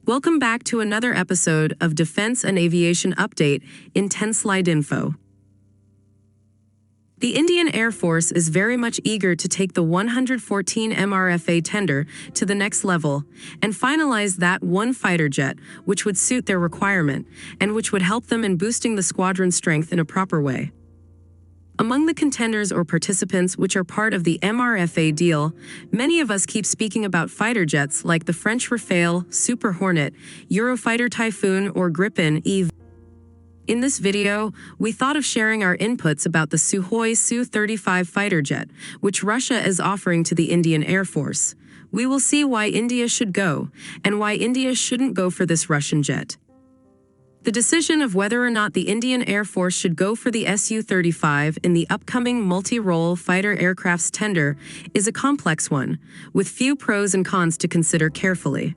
Welcome back to another episode of Defense and Aviation Update in 10-slide info. The Indian Air Force is very much eager to take the 114 MRFA tender to the next level and finalize that one fighter jet which would suit their requirement and which would help them in boosting the squadron strength in a proper way. Among the contenders or participants which are part of the MRFA deal, many of us keep speaking about fighter jets like the French Rafale, Super Hornet, Eurofighter Typhoon, or Gripen E. In this video, we thought of sharing our inputs about the Sukhoi Su-35 fighter jet, which Russia is offering to the Indian Air Force. We will see why India should go, and why India shouldn't go for this Russian jet. The decision of whether or not the Indian Air Force should go for the Su-35 in the upcoming multi-role fighter aircrafts tender is a complex one, with few pros and cons to consider carefully.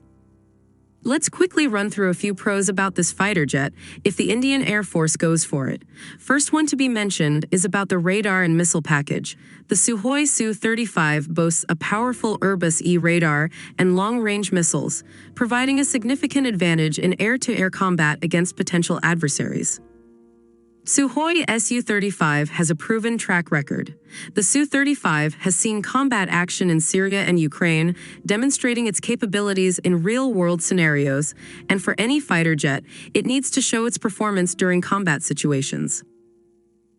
Let's quickly run through a few pros about this fighter jet if the Indian Air Force goes for it. First one to be mentioned is about the radar and missile package. The Sukhoi Su-35 boasts a powerful Airbus E radar and long-range missiles, providing a significant advantage in air-to-air combat against potential adversaries. Sukhoi Su-35 has a proven track record. The Su-35 has seen combat action in Syria and Ukraine, demonstrating its capabilities in real-world scenarios, and for any fighter jet, it needs to show its performance during combat situations.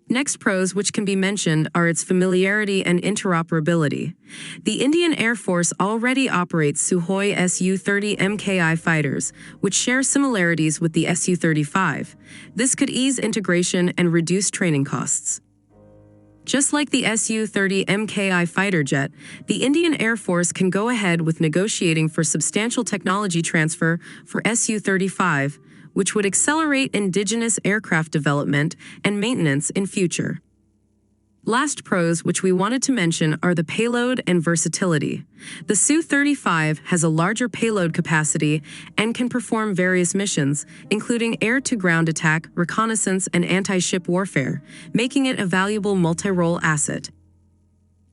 Next pros which can be mentioned are its familiarity and interoperability. The Indian Air Force already operates Sukhoi Su-30 Mki fighters, which share similarities with the Su-35. This could ease integration and reduce training costs. Just like the Su-30 Mki fighter jet, the Indian Air Force can go ahead with negotiating for substantial technology transfer for Su-35, which would accelerate indigenous aircraft development and maintenance in future. Last pros which we wanted to mention are the payload and versatility. The Su-35 has a larger payload capacity and can perform various missions, including air-to-ground attack, reconnaissance, and anti-ship warfare, making it a valuable multi-role asset.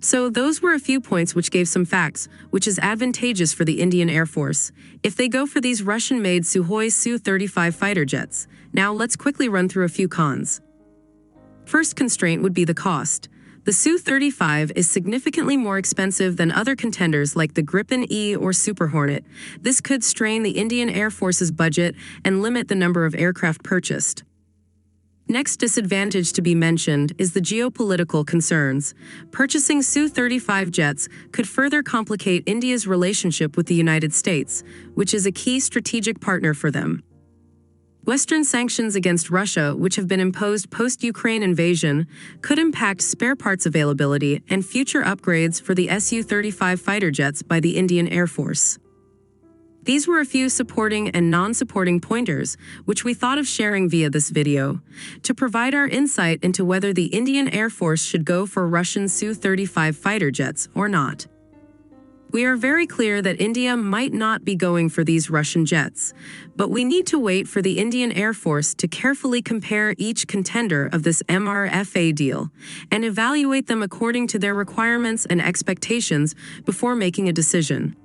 So those were a few points which gave some facts, which is advantageous for the Indian Air Force if they go for these Russian-made Sukhoi Su-35 fighter jets. Now let's quickly run through a few cons. First constraint would be the cost. The Su-35 is significantly more expensive than other contenders like the Gripen E or Super Hornet. This could strain the Indian Air Force's budget and limit the number of aircraft purchased. Next disadvantage to be mentioned is the geopolitical concerns. Purchasing Su-35 jets could further complicate India's relationship with the United States, which is a key strategic partner for them. Western sanctions against Russia, which have been imposed post-Ukraine invasion, could impact spare parts availability and future upgrades for the Su-35 fighter jets by the Indian Air Force. These were a few supporting and non-supporting pointers, which we thought of sharing via this video, to provide our insight into whether the Indian Air Force should go for Russian Su-35 fighter jets or not. We are very clear that India might not be going for these Russian jets, but we need to wait for the Indian Air Force to carefully compare each contender of this MRFA deal and evaluate them according to their requirements and expectations before making a decision.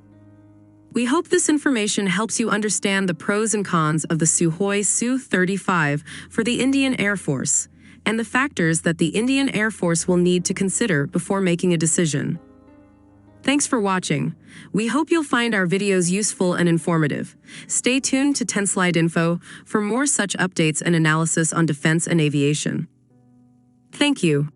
We hope this information helps you understand the pros and cons of the Sukhoi Su-35 for the Indian Air Force, and the factors that the Indian Air Force will need to consider before making a decision. Thanks for watching. We hope you'll find our videos useful and informative. Stay tuned to 10-slide info for more such updates and analysis on defense and aviation. Thank you.